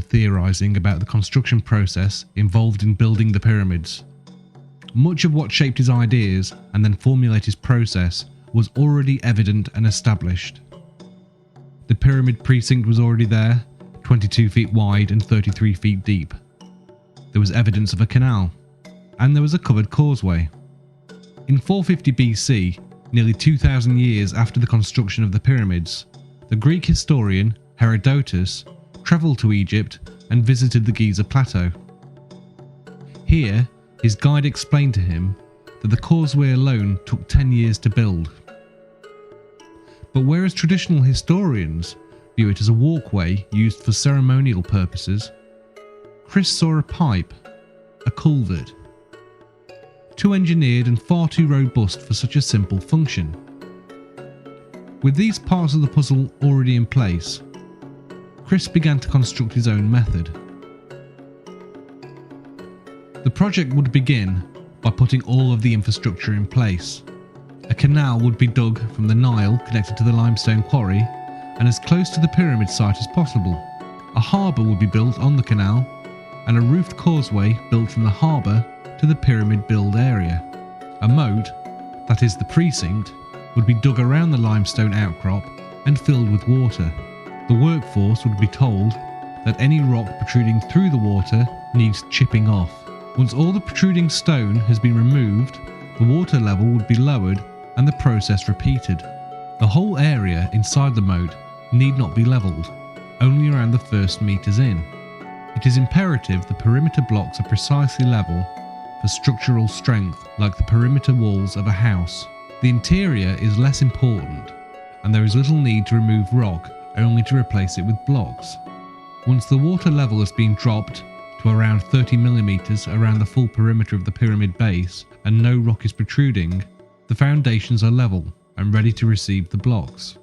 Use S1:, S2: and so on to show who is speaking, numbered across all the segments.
S1: theorising about the construction process involved in building the pyramids. Much of what shaped his ideas and then formulated his process was already evident and established. The pyramid precinct was already there, 22 feet wide and 33 feet deep. There was evidence of a canal, and there was a covered causeway. In 450 BC, nearly 2,000 years after the construction of the pyramids, the Greek historian Herodotus travelled to Egypt and visited the Giza Plateau. Here, his guide explained to him that the causeway alone took 10 years to build. But whereas traditional historians view it as a walkway used for ceremonial purposes, Chris saw a pipe, a culvert. Too engineered and far too robust for such a simple function. With these parts of the puzzle already in place, Chris began to construct his own method. The project would begin by putting all of the infrastructure in place. A canal would be dug from the Nile connected to the limestone quarry and as close to the pyramid site as possible. A harbour would be built on the canal and a roofed causeway built from the harbour to the pyramid build area. A moat, that is the precinct, would be dug around the limestone outcrop and filled with water. The workforce would be told that any rock protruding through the water needs chipping off. Once all the protruding stone has been removed, the water level would be lowered and the process repeated. The whole area inside the moat need not be levelled, only around the first metres in. It is imperative the perimeter blocks are precisely level for structural strength, like the perimeter walls of a house. The interior is less important, and there is little need to remove rock, only to replace it with blocks. Once the water level has been dropped to around 30 millimeters around the full perimeter of the pyramid base and no rock is protruding, the foundations are level and ready to receive the blocks.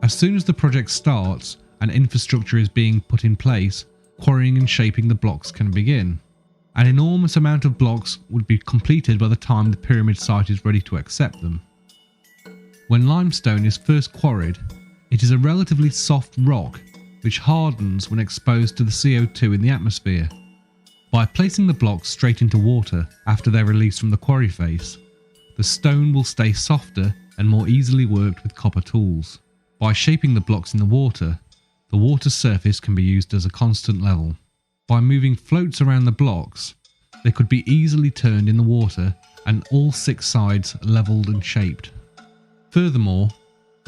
S1: As soon as the project starts and infrastructure is being put in place, quarrying and shaping the blocks can begin. An enormous amount of blocks would be completed by the time the pyramid site is ready to accept them. When limestone is first quarried, it is a relatively soft rock which hardens when exposed to the CO2 in the atmosphere. By placing the blocks straight into water after they're released from the quarry face, the stone will stay softer and more easily worked with copper tools. By shaping the blocks in the water surface can be used as a constant level. By moving floats around the blocks, they could be easily turned in the water and all 6 sides levelled and shaped. Furthermore,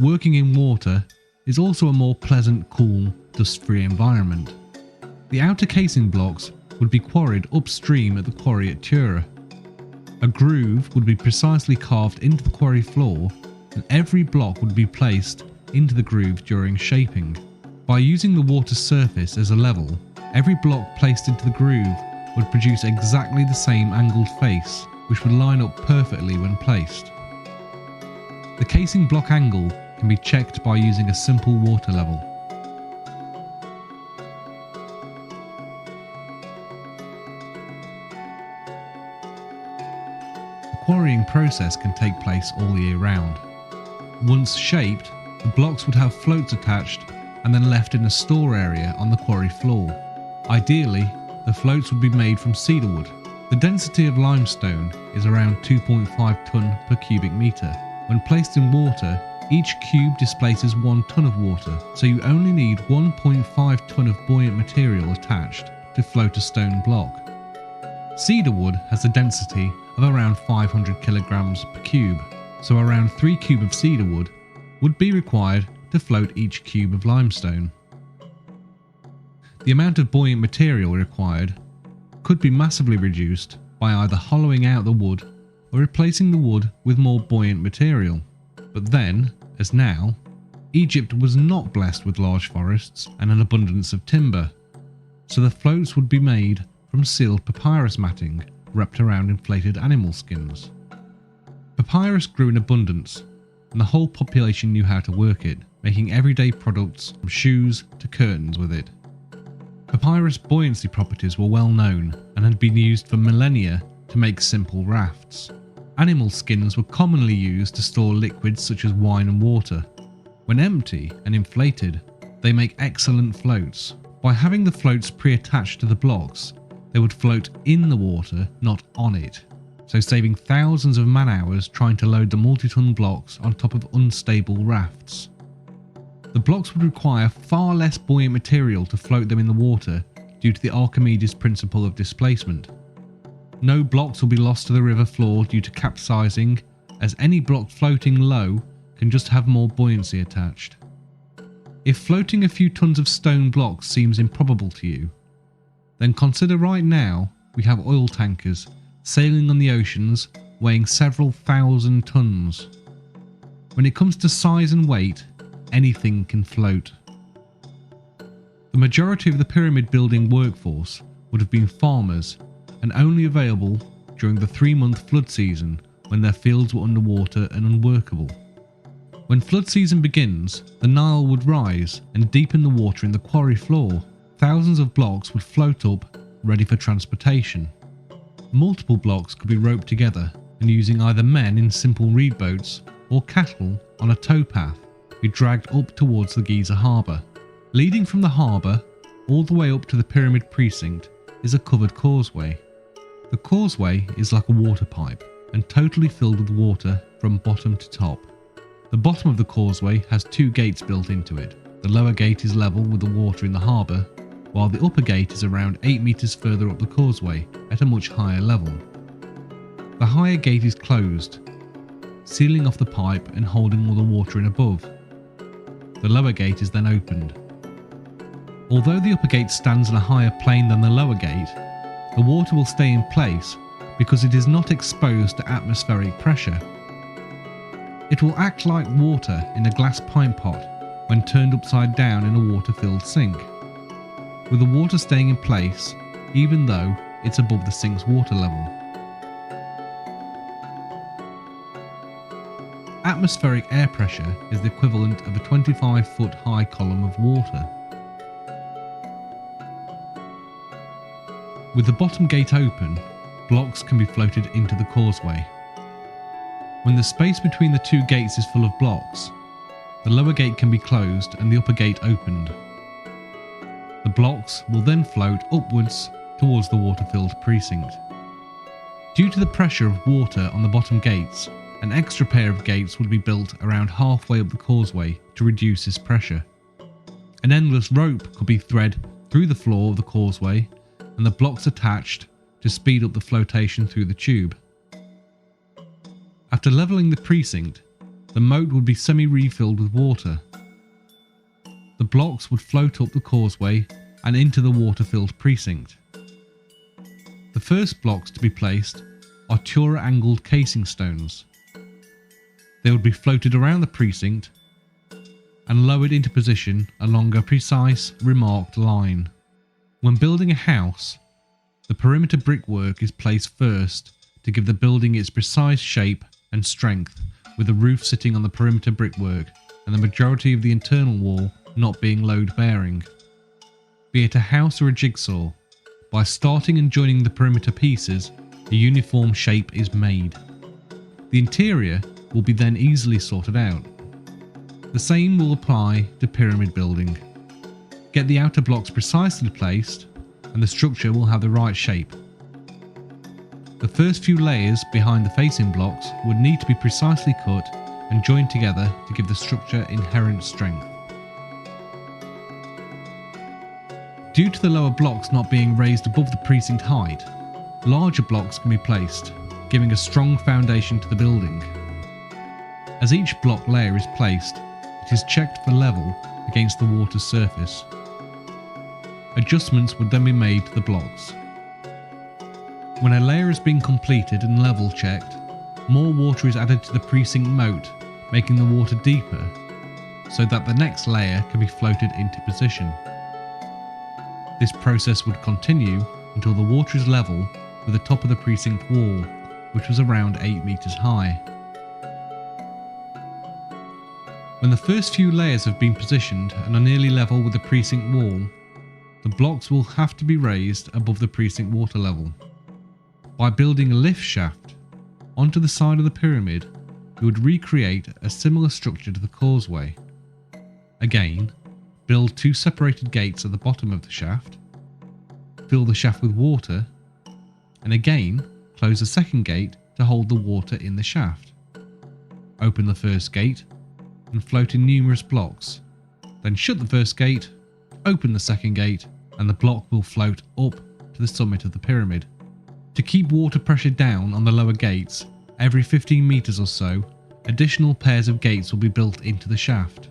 S1: working in water is also a more pleasant, cool, dust-free environment. The outer casing blocks would be quarried upstream at the quarry at Tura. A groove would be precisely carved into the quarry floor and every block would be placed into the groove during shaping. By using the water surface as a level, every block placed into the groove would produce exactly the same angled face, which would line up perfectly when placed. The casing block angle can be checked by using a simple water level. The quarrying process can take place all year round. Once shaped, the blocks would have floats attached and then left in a store area on the quarry floor. Ideally, the floats would be made from cedar wood. The density of limestone is around 2.5 tonne per cubic metre. When placed in water, each cube displaces 1 tonne of water, so you only need 1.5 tonne of buoyant material attached to float a stone block. Cedar wood has a density of around 500 kilograms per cube, so around 3 cubes of cedar wood would be required to float each cube of limestone. The amount of buoyant material required could be massively reduced by either hollowing out the wood or replacing the wood with more buoyant material. But then, as now, Egypt was not blessed with large forests and an abundance of timber, so the floats would be made from sealed papyrus matting wrapped around inflated animal skins. Papyrus grew in abundance, and the whole population knew how to work it, making everyday products from shoes to curtains with it. Papyrus buoyancy properties were well known and had been used for millennia to make simple rafts. Animal skins were commonly used to store liquids such as wine and water. When empty and inflated, they make excellent floats. By having the floats pre-attached to the blocks, they would float in the water, not on it, so saving thousands of man-hours trying to load the multi-ton blocks on top of unstable rafts. The blocks would require far less buoyant material to float them in the water due to the Archimedes principle of displacement. No blocks will be lost to the river floor due to capsizing, as any block floating low can just have more buoyancy attached. If floating a few tons of stone blocks seems improbable to you, then consider right now we have oil tankers sailing on the oceans weighing several thousand tons. When it comes to size and weight, anything can float. The majority of the pyramid building workforce would have been farmers and only available during the 3-month flood season when their fields were underwater and unworkable. When flood season begins, the Nile would rise and deepen the water in the quarry floor. Thousands of blocks would float up, ready for transportation. Multiple blocks could be roped together and using either men in simple reed boats or cattle on a towpath be dragged up towards the Giza harbour. Leading from the harbour all the way up to the pyramid precinct is a covered causeway. The causeway is like a water pipe and totally filled with water from bottom to top. The bottom of the causeway has 2 gates built into it. The lower gate is level with the water in the harbour, while the upper gate is around 8 metres further up the causeway at a much higher level. The higher gate is closed, sealing off the pipe and holding all the water in above. The lower gate is then opened. Although the upper gate stands on a higher plane than the lower gate, the water will stay in place because it is not exposed to atmospheric pressure. It will act like water in a glass pint pot when turned upside down in a water-filled sink, with the water staying in place even though it's above the sink's water level. Atmospheric air pressure is the equivalent of a 25-foot high column of water. With the bottom gate open, blocks can be floated into the causeway. When the space between the 2 gates is full of blocks, the lower gate can be closed and the upper gate opened. The blocks will then float upwards towards the water-filled precinct. Due to the pressure of water on the bottom gates, an extra pair of gates would be built around halfway up the causeway to reduce this pressure. An endless rope could be threaded through the floor of the causeway and the blocks attached to speed up the flotation through the tube. After levelling the precinct, the moat would be semi-refilled with water. The blocks would float up the causeway and into the water-filled precinct. The first blocks to be placed are Tura-angled casing stones. They would be floated around the precinct and lowered into position along a precise, remarked line. When building a house, the perimeter brickwork is placed first to give the building its precise shape and strength, with the roof sitting on the perimeter brickwork and the majority of the internal wall not being load-bearing. Be it a house or a jigsaw, by starting and joining the perimeter pieces, a uniform shape is made. The interior will be then easily sorted out. The same will apply to pyramid building. Get the outer blocks precisely placed and the structure will have the right shape. The first few layers behind the facing blocks would need to be precisely cut and joined together to give the structure inherent strength. Due to the lower blocks not being raised above the precinct height, larger blocks can be placed, giving a strong foundation to the building. As each block layer is placed, it is checked for level against the water's surface. Adjustments would then be made to the blocks. When a layer has been completed and level checked, more water is added to the precinct moat, making the water deeper, so that the next layer can be floated into position. This process would continue until the water is level with the top of the precinct wall, which was around 8 meters high. When the first few layers have been positioned and are nearly level with the precinct wall, the blocks will have to be raised above the precinct water level. By building a lift shaft onto the side of the pyramid, you would recreate a similar structure to the causeway. Again, Build 2 separated gates at the bottom of the shaft. Fill the shaft with water, and again close the second gate to hold the water in the shaft. Open the first gate and float in numerous blocks. Then shut the first gate, open the second gate, and the block will float up to the summit of the pyramid. To keep water pressure down on the lower gates, every 15 meters or so, additional pairs of gates will be built into the shaft.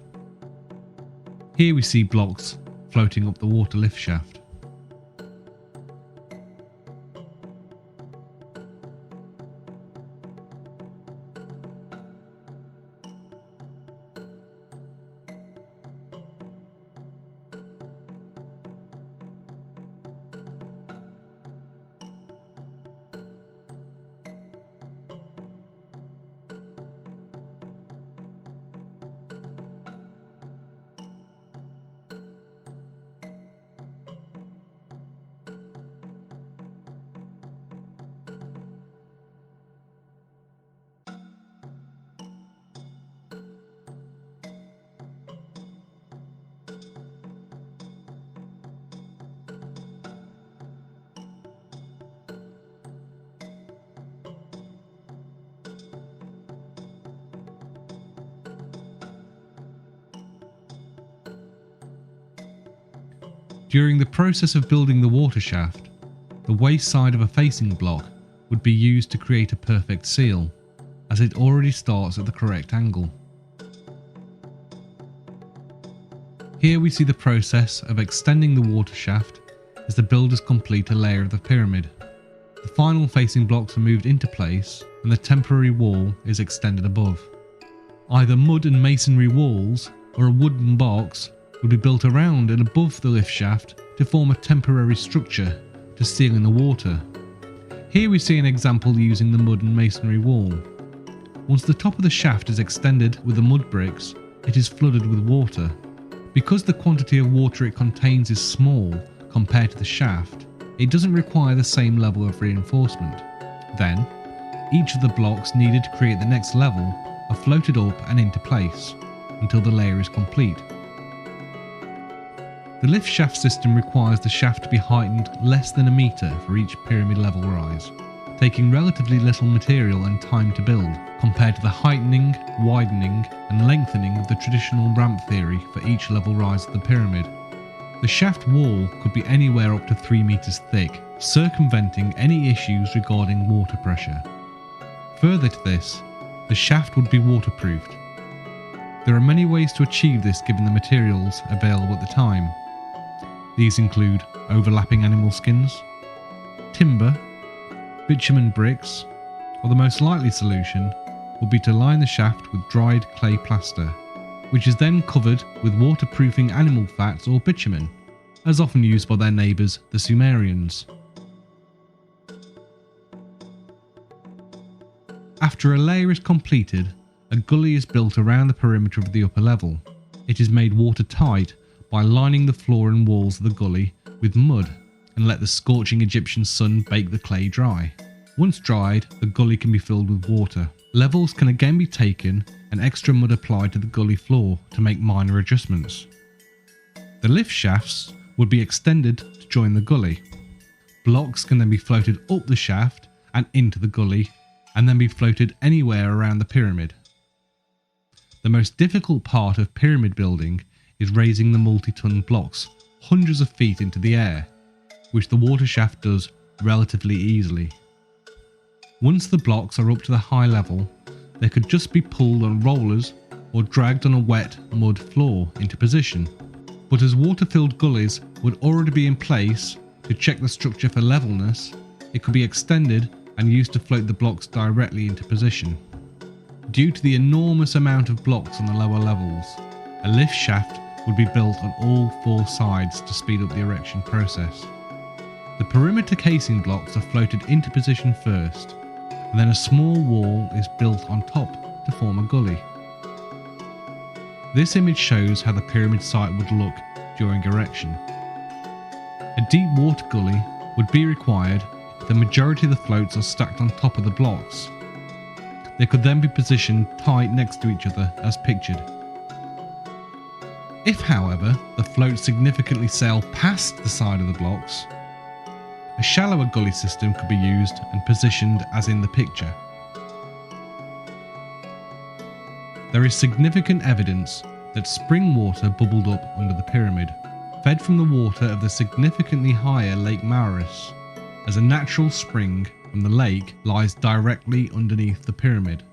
S1: Here we see blocks floating up the water lift shaft. During the process of building the water shaft, the waste side of a facing block would be used to create a perfect seal, as it already starts at the correct angle. Here we see the process of extending the water shaft as the builders complete a layer of the pyramid. The final facing blocks are moved into place and the temporary wall is extended above. Either mud and masonry walls or a wooden box would be built around and above the lift shaft to form a temporary structure to seal in the water. Here we see an example using the mud and masonry wall. Once the top of the shaft is extended with the mud bricks, it is flooded with water. Because the quantity of water it contains is small compared to the shaft, it doesn't require the same level of reinforcement. Then, each of the blocks needed to create the next level are floated up and into place until the layer is complete. The lift shaft system requires the shaft to be heightened less than a metre for each pyramid level rise, taking relatively little material and time to build, compared to the heightening, widening and lengthening of the traditional ramp theory for each level rise of the pyramid. The shaft wall could be anywhere up to 3 meters thick, circumventing any issues regarding water pressure. Further to this, the shaft would be waterproofed. There are many ways to achieve this given the materials available at the time. These include overlapping animal skins, timber, bitumen bricks, or the most likely solution would be to line the shaft with dried clay plaster, which is then covered with waterproofing animal fats or bitumen, as often used by their neighbours the Sumerians. After a layer is completed, a gully is built around the perimeter of the upper level. It is made watertight by lining the floor and walls of the gully with mud and let the scorching Egyptian sun bake the clay dry. Once dried, the gully can be filled with water. Levels can again be taken and extra mud applied to the gully floor to make minor adjustments. The lift shafts would be extended to join the gully. Blocks can then be floated up the shaft and into the gully and then be floated anywhere around the pyramid. The most difficult part of pyramid building is raising the multi-ton blocks hundreds of feet into the air, which the water shaft does relatively easily. Once the blocks are up to the high level, they could just be pulled on rollers or dragged on a wet mud floor into position. But as water-filled gullies would already be in place to check the structure for levelness, it could be extended and used to float the blocks directly into position. Due to the enormous amount of blocks on the lower levels, a lift shaft would be built on all 4 sides to speed up the erection process. The perimeter casing blocks are floated into position first, and then a small wall is built on top to form a gully. This image shows how the pyramid site would look during erection. A deep water gully would be required if the majority of the floats are stacked on top of the blocks. They could then be positioned tight next to each other as pictured. If, however, the floats significantly sail past the side of the blocks, a shallower gully system could be used and positioned as in the picture. There is significant evidence that spring water bubbled up under the pyramid, fed from the water of the significantly higher Lake Maurus, as a natural spring from the lake lies directly underneath the pyramid.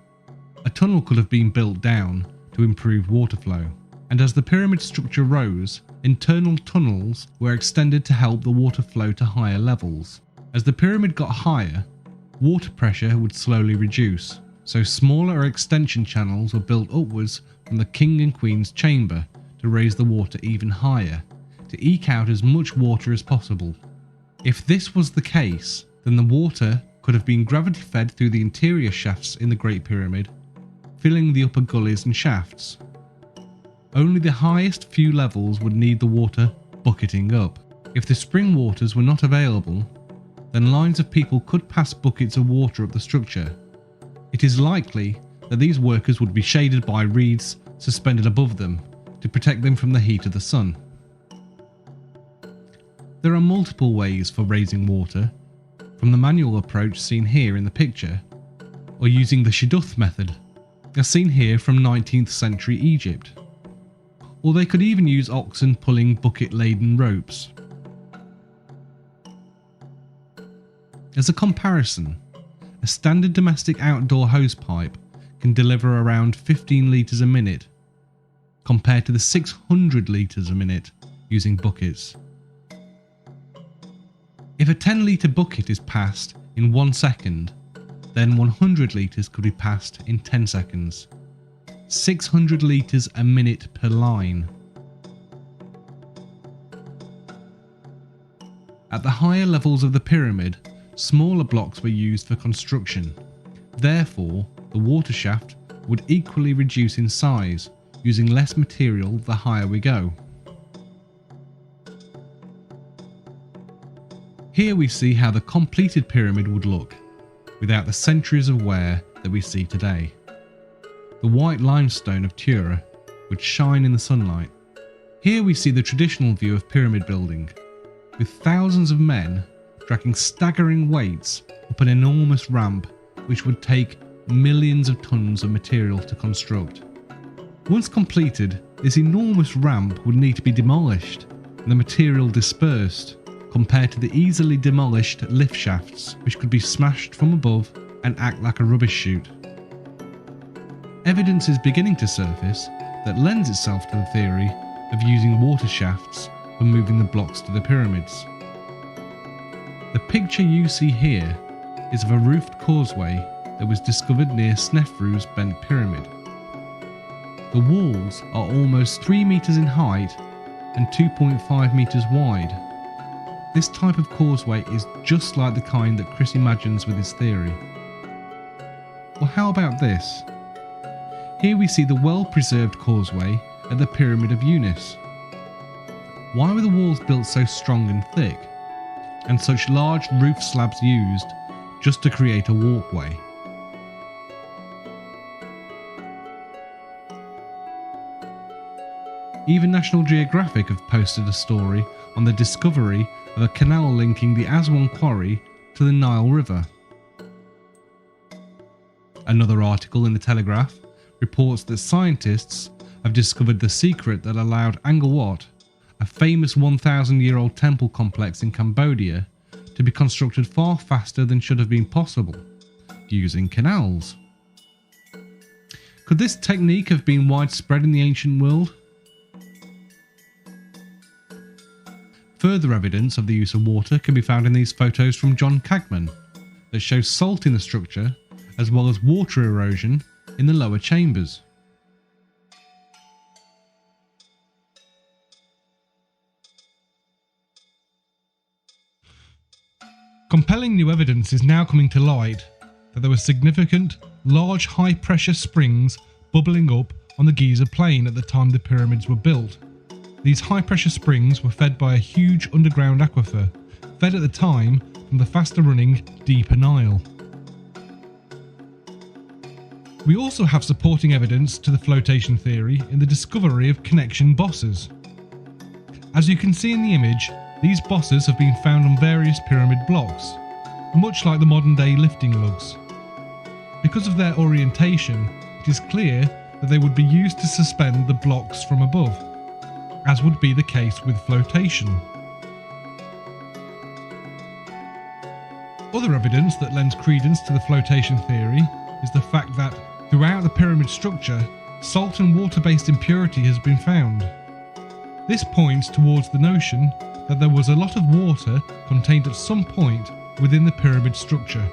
S1: A tunnel could have been built down to improve water flow, and as the pyramid structure rose, internal tunnels were extended to help the water flow to higher levels. As the pyramid got higher, water pressure would slowly reduce, so smaller extension channels were built upwards from the king and queen's chamber to raise the water even higher, to eke out as much water as possible. If this was the case, then the water could have been gravity fed through the interior shafts in the Great Pyramid, filling the upper gullies and shafts. Only the highest few levels would need the water bucketing up. If the spring waters were not available, then lines of people could pass buckets of water up the structure. It is likely that these workers would be shaded by reeds suspended above them to protect them from the heat of the sun. There are multiple ways for raising water, from the manual approach seen here in the picture, or using the shidduth method, as seen here from 19th century Egypt. Or they could even use oxen pulling bucket-laden ropes. As a comparison, a standard domestic outdoor hosepipe can deliver around 15 litres a minute, compared to the 600 litres a minute using buckets. If a 10 litre bucket is passed in 1 second, then 100 litres could be passed in 10 seconds. 600 litres a minute per line. At the higher levels of the pyramid, smaller blocks were used for construction. Therefore, the water shaft would equally reduce in size, using less material the higher we go. Here we see how the completed pyramid would look, without the centuries of wear that we see today. The white limestone of Tura would shine in the sunlight. Here we see the traditional view of pyramid building, with thousands of men dragging staggering weights up an enormous ramp which would take millions of tons of material to construct. Once completed, this enormous ramp would need to be demolished and the material dispersed, compared to the easily demolished lift shafts which could be smashed from above and act like a rubbish chute. Evidence is beginning to surface that lends itself to the theory of using water shafts for moving the blocks to the pyramids. The picture you see here is of a roofed causeway that was discovered near Snefru's bent pyramid. The walls are almost 3 meters in height and 2.5 meters wide. This type of causeway is just like the kind that Chris imagines with his theory. Well, how about this? Here we see the well-preserved causeway at the Pyramid of Unis. Why were the walls built so strong and thick, and such large roof slabs used just to create a walkway? Even National Geographic have posted a story on the discovery of a canal linking the Aswan quarry to the Nile River. Another article in the Telegraph reports that scientists have discovered the secret that allowed Angkor Wat, a famous 1,000-year-old temple complex in Cambodia, to be constructed far faster than should have been possible, using canals. Could this technique have been widespread in the ancient world? Further evidence of the use of water can be found in these photos from John Cagman that show salt in the structure as well as water erosion in the lower chambers. Compelling new evidence is now coming to light that there were significant, large high-pressure springs bubbling up on the Giza plain at the time the pyramids were built. These high-pressure springs were fed by a huge underground aquifer, fed at the time from the faster-running deeper Nile. We also have supporting evidence to the flotation theory in the discovery of connection bosses. As you can see in the image, these bosses have been found on various pyramid blocks, much like the modern day lifting lugs. Because of their orientation, it is clear that they would be used to suspend the blocks from above, as would be the case with flotation. Other evidence that lends credence to the flotation theory is the fact that throughout the pyramid structure, salt and water-based impurity has been found. This points towards the notion that there was a lot of water contained at some point within the pyramid structure.